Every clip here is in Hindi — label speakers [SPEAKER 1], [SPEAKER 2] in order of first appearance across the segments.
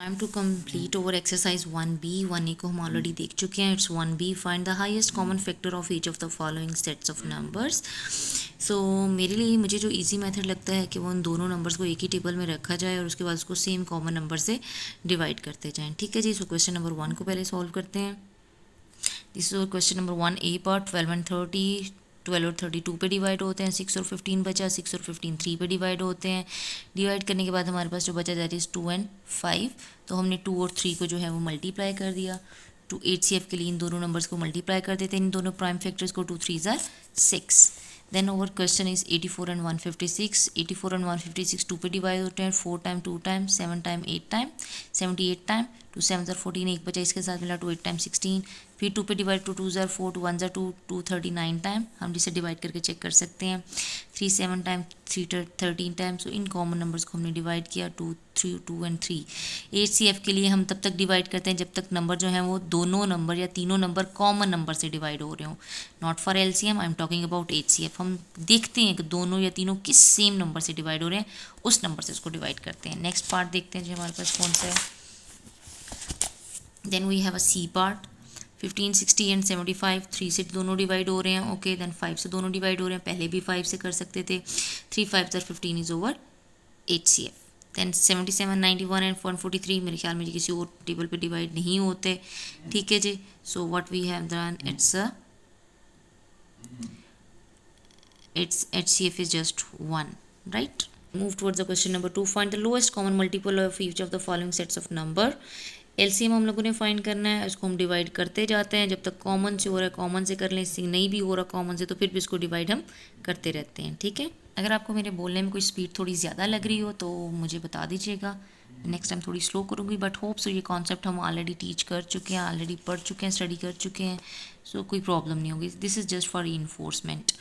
[SPEAKER 1] Time to complete over exercise 1B 1A को हम ऑलरेडी देख चुके हैं. It's 1B. Find the highest common factor of each of the following sets of numbers. So मेरे लिए मुझे जो इजी मेथड लगता है कि वो उन दोनों नंबर्स को एक ही टेबल में रखा जाए और उसके बाद उसको सेम कॉमन नंबर से डिवाइड करते जाएं. ठीक है जी. सो क्वेश्चन नंबर 1 को पहले सॉल्व करते हैं. This is question number 1A part. 12 and 30 12 और 32 पे डिवाइड होते हैं. 6 और 15 बचा. 6 और 15 3 पे डिवाइड होते हैं. डिवाइड करने के बाद हमारे पास जो बचा दैट इज़ 2 and 5. तो हमने 2 और 3 को जो है वो मल्टीप्लाई कर दिया. टू HCF के लिए इन दोनों नंबर्स को मल्टीप्लाई कर देते हैं, इन दोनों प्राइम फैक्टर्स को. 2 3 are 6. Then our question is 84 and 156. 84 and 156 2 पे डिवाइड होते हैं. 4 time 2 time 7 time 8 time 78 time. 2 7 14 एक बचा इसके साथ मिला 2 8 टाइम 16. फिर 2 पे डिवाइड 2 2 4 2 1 2 2 39 टाइम. हम जिसे डिवाइड करके चेक कर सकते हैं. 3 7 time 3 13 time. So in common numbers को हमने डिवाइड किया 2 3 2 and 3. HCF के लिए हम तब तक डिवाइड करते हैं जब तक नंबर जो है वो दोनों नंबर या तीनों नंबर कॉमन नंबर से डिवाइड हो रहे हो. Not for LCM, I am talking about HCF. हम देखते हैं कि दोनों या तीनों किस सेम नंबर से डिवाइड हो रहे हैं, उस नंबर से उसको डिवाइड करते हैं. नेक्स्ट पार्ट देखते हैं जी हमारे पास कौन सा है. Then we have a C part. 15 60 and 75 3 से दोनों डिवाइड हो रहे हैं. ओके. देन 5 से दोनों डिवाइड हो रहे हैं. पहले भी 5 से कर सकते थे. 3 5 15 is our HCF. Then 77 91 and 143 मेरे ख्याल में जी किसी और टेबल पे डिवाइड नहीं होते. ठीक है जी. So what we have done, its HCF is just 1, right? Move towards the question number 2. Find the lowest common multiple of each of the following sets of number. LCM हम लोगों ने फाइंड करना है. इसको हम डिवाइड करते जाते हैं जब तक कॉमन से हो रहा है कॉमन से कर लें. इससे नहीं भी हो रहा कॉमन से तो फिर भी इसको डिवाइड हम करते रहते हैं. ठीक है. अगर आपको मेरे बोलने में कोई स्पीड थोड़ी ज़्यादा लग रही हो तो मुझे बता दीजिएगा. नेक्स्ट टाइम थोड़ी स्लो करूँगी. बट होप सो ये कॉन्सेप्ट हम ऑलरेडी टीच कर चुके हैं, ऑलरेडी पढ़ चुके हैं, स्टडी कर चुके हैं. सो कोई प्रॉब्लम नहीं होगी. This is just for reinforcement.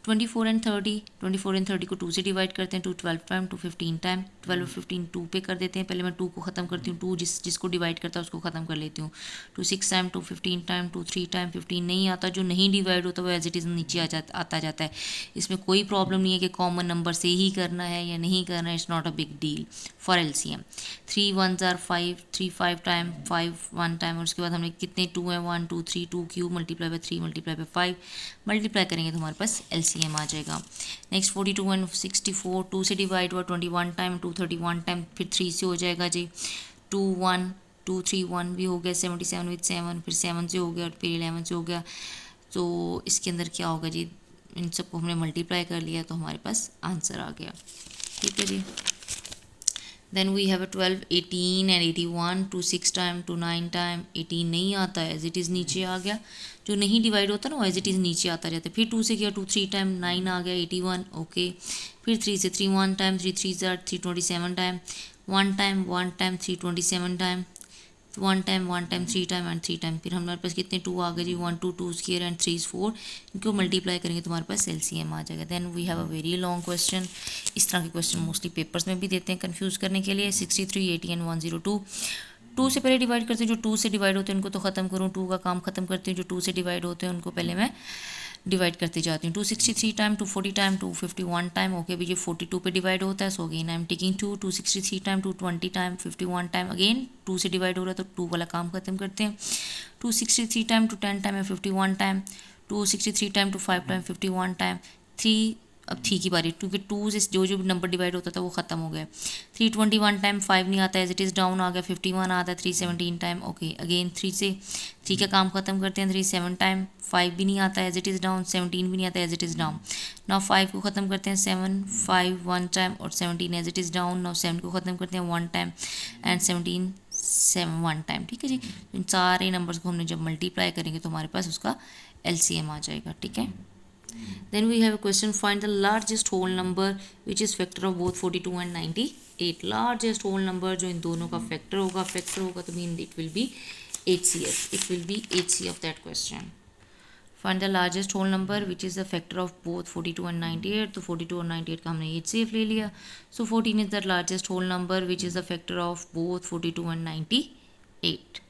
[SPEAKER 1] 24 and 30 24 and 30 को 2 से डिवाइड करते हैं. 2 12 टाइम 2 15 टाइम. 12 और 15 2 पे कर देते हैं. पहले मैं 2 को ख़त्म करती हूँ. 2 जिसको डिवाइड करता है उसको ख़त्म कर लेती हूँ. 2 6 टाइम 2 15 टाइम 2 3 टाइम 15 नहीं आता. जो नहीं डिवाइड होता वो एज इट इज़ नीचे आता जाता है. इसमें कोई प्रॉब्लम नहीं है कि कॉमन नंबर से ही करना है या नहीं करना है. It's not a big deal for LCM. 3 1s are 5 3 5 time 5 1 time. और उसके बाद हमने कितने 2 हैं 1 2 3 2 cube multiply by 3 multiply bye 5 multiply करेंगे तो हमारे पास LCM आ जाएगा. नेक्स्ट 42 and 64 2 से डिवाइड हुआ 21 टाइम 2 31 टाइम. फिर 3 से हो जाएगा जी 2 1 2 3 1 भी हो गया. 77 with 7 फिर 7 से हो गया और फिर 11 से हो गया. तो इसके अंदर क्या होगा जी, इन सबको हमने मल्टीप्लाई कर लिया तो हमारे पास आंसर आ गया. ठीक है जी. Then we have 12 18 and 81 2 6 time 2 9 time. 18 नहीं आता है एज इट इज़ नीचे आ गया. जो नहीं डिवाइड होता ना वो एज इट इज़ नीचे आता जाता है. फिर 2 से किया 2 3 टाइम 9 आ गया 81. ओके. फिर 3 से 3 1 time 3 3 327 time. 1 time 327 time. 1 time 3 time and 3 time. फिर हमारे पास कितने 2 आ गए जी 1 2 2 स्क्वायर एंड 3 4. इनको मल्टीप्लाई करेंगे तो हमारे पास LCM आ जाएगा. Then we have a very long question. इस तरह के क्वेश्चन मोस्टली पेपर्स में भी देते हैं कंफ्यूज करने के लिए. 63 80 एंड 102. 2 से पहले डिवाइड करते हैं. जो 2 से डिवाइड होते हैं उनको तो ख़त्म करूँ. 2 का काम ख़त्म करती हूँ. जो 2 से डिवाइड होते हैं उनको पहले मैं डिवाइड करते जाती हूँ. 263 टाइम 240 टाइम 251 टाइम. ओके. अभी ये 42 पे डिवाइड होता है. So again I am taking 263 time 220 time 51 time. Again 2 से डिवाइड हो रहा है तो 2 वाला काम खत्म करते हैं. 263 time 10 time 51 time. 263 time 5 time 51 time. 3 अब ठीक ही बारी क्योंकि 2 से जो नंबर डिवाइड होता था वो ख़त्म हो गया. 321 टाइम 5 नहीं आता एज इट इज़ डाउन आ गया. 51 आता है. 317 टाइम. ओके. अगेन 3 से 3 का काम ख़त्म करते हैं. 3 7 टाइम 5 भी नहीं आता एज इट इज़ डाउन. 17 भी नहीं आता as it is down. Now 5 को ख़त्म करते हैं. 7 5 1 टाइम और 17 as it is down. Now 7 को ख़त्म करते हैं 1 टाइम एंड 17 7 1 टाइम. ठीक है जी. इन सारे नंबर्स को हमने जब मल्टीप्लाई करेंगे तो हमारे पास उसका LCM आ जाएगा. ठीक है. Then we have a question, find the largest whole number which is factor of both 42 and 98. Largest whole number जो इन दोनों का factor होगा तो mean it will be HCF. It will be HCF of that question. Find the largest whole number which is the factor of both 42 and 98. तो 42 और 98 का हमने HCF ले लिया. So 14 is the largest whole number which is the factor of both 42 and 98.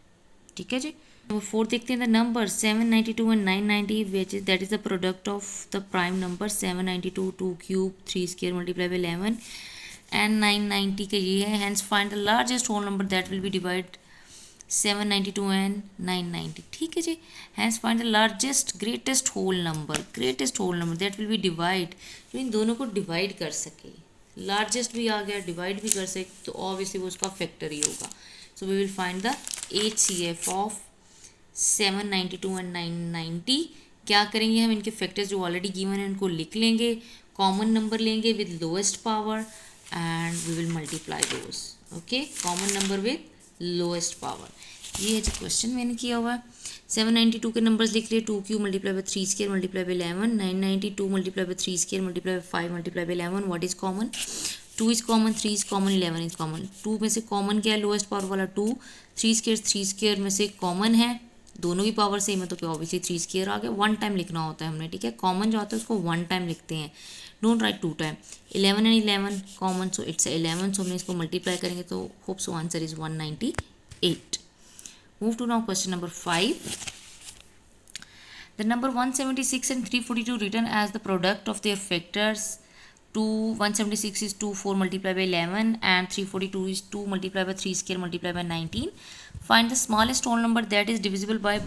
[SPEAKER 1] ठीक है जी. Number 4 देखते हैं. The number 792 and 990 which is that is the product of the prime number 792 2 cube 3 square multiplied by 11 and 990 का ये है, hence find the largest whole number that will be divide 792 and 990, ठीक है जी। Hence find the largest greatest whole number that will be divide, जो इन दोनों को डिवाइड कर सके, लार्जेस्ट भी आ गया, डिवाइड भी कर सके, तो ऑब्वियसली वो उसका फैक्टर ही होगा। So we will find the HCF of 792 and 990। क्या करेंगे हम, इनके फैक्टर्स जो ऑलरेडी गिवन है उनको लिख लेंगे, कॉमन नंबर लेंगे with lowest power and we will multiply those. Okay, common number with lowest power, ये है जो क्वेश्चन मैंने किया हुआ है। 792 के नंबर्स लिख लिए, 2 cube multiply by 3 square multiply by 11, 992 multiply by 3 square multiply by 5 multiply by 11, what is common, 2 is common, 3 is common, 11 is common. 2 में से कॉमन क्या है, लोएस्ट पावर वाला 2, 3 स्क्वायर में से कॉमन है, दोनों की पावर सेम है तो क्या ऑब्वियसली 3 स्क्वायर आ गया, 1 टाइम लिखना होता है हमने, ठीक है। कॉमन जो आता है उसको 1 टाइम लिखते हैं, don't write 2 time. 11 and 11 common, so it's 11, so हमने इसको मल्टीप्लाई करेंगे तो hope so answer is 198। Move to now question number 5। The number 176 and 342 written as the product of their factors, 176 is 2 4 multiplied by 11 and 342 is 2 multiplied by 3 square multiplied by 19. Find the smallest whole number that is divisible by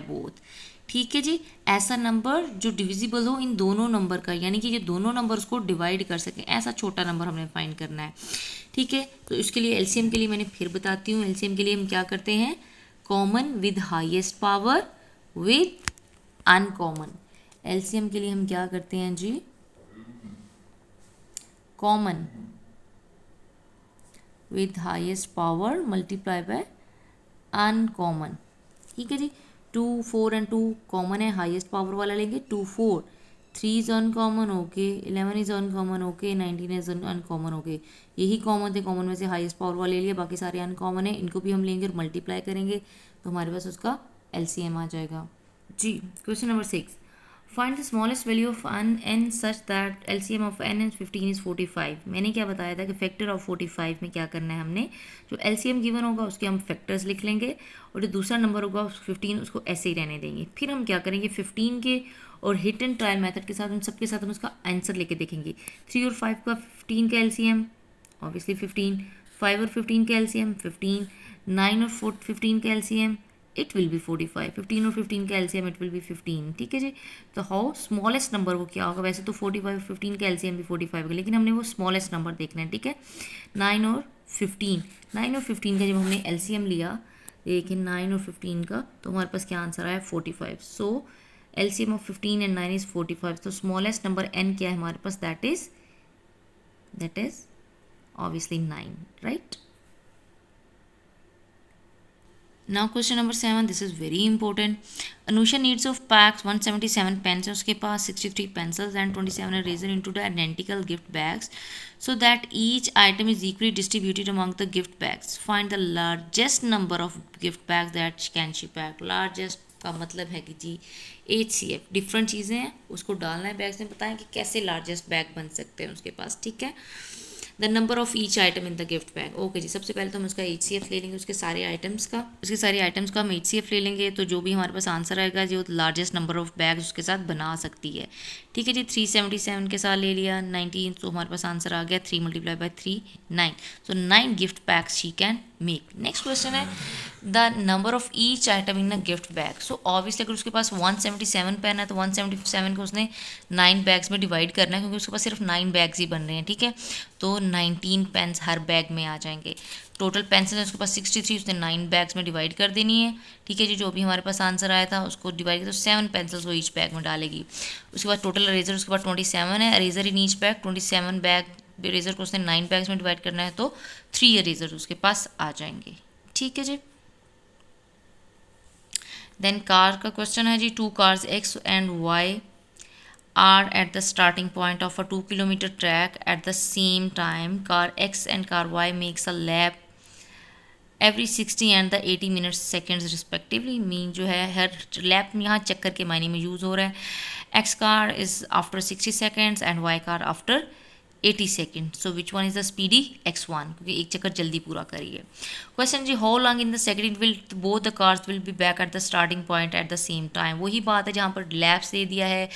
[SPEAKER 1] both. ठीक है जी, ऐसा नंबर जो डिविजिबल हो इन दोनों नंबर का, यानी कि ये दोनों नंबर्स को डिवाइड कर सकें, ऐसा छोटा नंबर हमने फाइंड करना है, ठीक है। तो इसके लिए एलसीएम के लिए मैंने फिर बताती हूँ, एलसीएम के लिए हम क्या करते हैं, common with highest power with uncommon. LCM के लिए हम क्या करते हैं जी, common with highest power multiply by uncommon, ठीक है जी। 2 4 एंड 2 कॉमन है, हाईएस्ट पावर वाला लेंगे, 2 4, 3 is uncommon, okay, 11 is uncommon, okay, 19 is uncommon, okay, यही कॉमन थे, कॉमन में से हाईएस्ट पावर वाले ले लिया, बाकी सारे अनकॉमन है, इनको भी हम लेंगे और मल्टीप्लाई करेंगे तो हमारे पास उसका एलसीएम आ जाएगा जी। Question number 6, find the smallest value of n such that LCM of n and 15 is 45। मैंने क्या बताया था कि फैक्टर ऑफ 45 में क्या करना है, हमने जो एलसीएम गिवन होगा उसके हम फैक्टर्स लिख लेंगे और जो दूसरा नंबर होगा 15 उसको ऐसे ही रहने देंगे। फिर हम क्या करेंगे, 15 के और हिट एंड ट्रायल मेथड के साथ उन सबके साथ हम उसका आंसर लेके देखेंगे। 3 और 5 का 15 का एलसीएम ऑब्वियसली 15, 5 और 15 का एलसीएम 15, 9 और 15 का एलसीएम इट विल बी 45, 15 और 15 का एलसीएम इट विल बी 15, ठीक है जी। तो हाउ स्मॉलेस्ट नंबर वो क्या होगा, वैसे तो 45 और 15 का एलसीएम भी 45 का, लेकिन हमने वो स्मॉलेस्ट नंबर देखना है, ठीक है। 9 और 15 का जब हमने एलसीएम लिया, लेकिन 9 और 15 का, तो हमारे पास क्या आंसर आया 45। So LCM of 15 and 9 is 45। तो स्मॉलेस्ट नंबर n क्या है हमारे पास, that is obviously 9, right. Now question number 7, this is very important. Anusha needs of packs 177 pens, उसके पास 63 pencils and 27 eraser into the identical gift bags so that each item is equally distributed among the gift bags. Find the largest number of gift bags that can she pack. Largest का मतलब है कि जी HCF, डिफरेंट चीज़ें हैं उसको डालना है बैग्स में, बताएं कि कैसे लार्जेस्ट बैग बन सकते हैं उसके पास, ठीक है। The number of each item in the gift bag, okay जी। सबसे पहले तो हम उसका HCF ले लेंगे, उसके सारे आइटम्स का हम HCF ले लेंगे, तो जो भी हमारे पास आंसर आएगा जो लार्जेस्ट नंबर ऑफ बैग उसके साथ बना सकती है, ठीक है जी। 377 के साथ ले लिया 19, तो हमारे पास आंसर आ गया 3 multiply by 3 9, so 9 gift bags she can make. Next question है the number of each item in a gift bag. So obviously अगर उसके पास 177 पेन है तो 177 को उसने 9 बैग्स में डिवाइड करना है, क्योंकि उसके पास सिर्फ 9 बैग्स ही बन रहे हैं, ठीक है। तो 19 पेन्स हर बैग में आ जाएंगे। टोटल पेंसिल है उसके पास 63, उसने 9 बैग्स में डिवाइड कर देनी है, ठीक है जी। जो भी हमारे पास आंसर आया था उसको डिवाइड किया तो 7 पेंसिल्स वो ईच बैग में डालेगी। उसके बाद टोटल इरेजर उसके पास 27 है, eraser in each bag 27 bag, eraser को उसने 9 बैग्स में डिवाइड करना है तो 3 इरेजर उसके पास आ जाएंगे, ठीक है जी। देन कार का क्वेश्चन है जी, 2 cars X and Y are at the starting point of a 2 kilometer track at the same time. Car X and car Y makes a lap every 60 and the 80 minutes seconds respectively. Mean जो है हर लैप यहाँ चक्कर के मायने में यूज़ हो रहा है। X car is after 60 seconds and Y car after 80 second. So which one is the speedy? x1, क्योंकि एक चक्कर जल्दी पूरा करिए. Question G, how long in the second it will both the cars will be back at the starting point at the same time. वही बात है जहाँ पर लैप्स दे दिया है,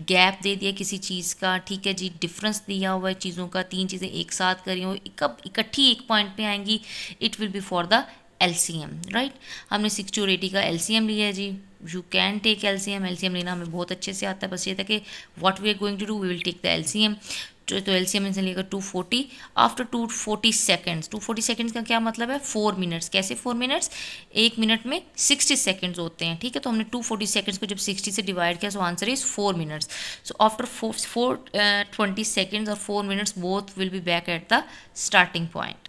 [SPEAKER 1] गैप दे दिया किसी चीज़ का, ठीक है जी, डिफरेंस दिया हुआ है चीज़ों का, तीन चीज़ें एक साथ करी हो, कब इकट्ठी एक पॉइंट पे आएंगी, it will be for the LCM, right. हमने 60 और 80 का LCM लिया है जी. यू कैन टेक LCM लेना हमें बहुत अच्छे से आता है, बस ये था कि what we are going to do, we will take the LCM. तो LCM इनसे लेगा 240. आफ्टर 240 सेकेंड्स, 240 सेकेंड्स का क्या मतलब है? 4 मिनट्स. कैसे 4 मिनट्स? एक मिनट में 60 सेकेंड्स होते हैं, ठीक है. तो हमने 240 सेकेंड्स को जब 60 से डिवाइड किया, सो answer is 4 minutes. So after 420 seconds और 4 minutes both will be back at the starting point.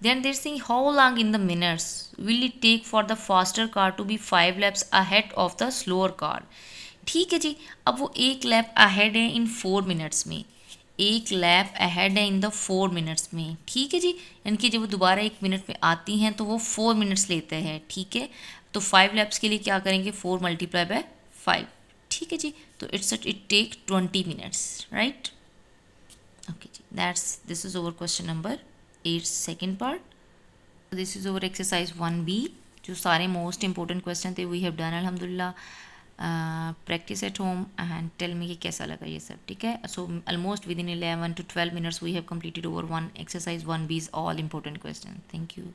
[SPEAKER 1] Then they're saying how long in the minutes will it take for the faster car to be 5 laps ahead of the slower car. ठीक है जी. अब वो एक लैप अहेड है इन 4 मिनट्स में, एक लैप अहेड है इन द 4 मिनट्स में, ठीक है जी. यानी कि जब वो दोबारा एक मिनट में आती हैं तो वो 4 मिनट्स लेते हैं, ठीक है. तो 5 लैप्स के लिए क्या करेंगे? 4 मल्टीप्लाई बाय 5, ठीक है जी. तो it take 20 minutes, right. Okay जी, this is our question number 8 second part. This is our exercise 1B. जो सारे मोस्ट इंपॉर्टेंट क्वेश्चन थे वी हैव डन अल्हम्दुलिल्लाह. Practice at home and tell me कि कैसा लगा ये सब, ठीक है. So almost with in 11 to 12 minutes we have completed over one exercise 1B's all important question. Thank you.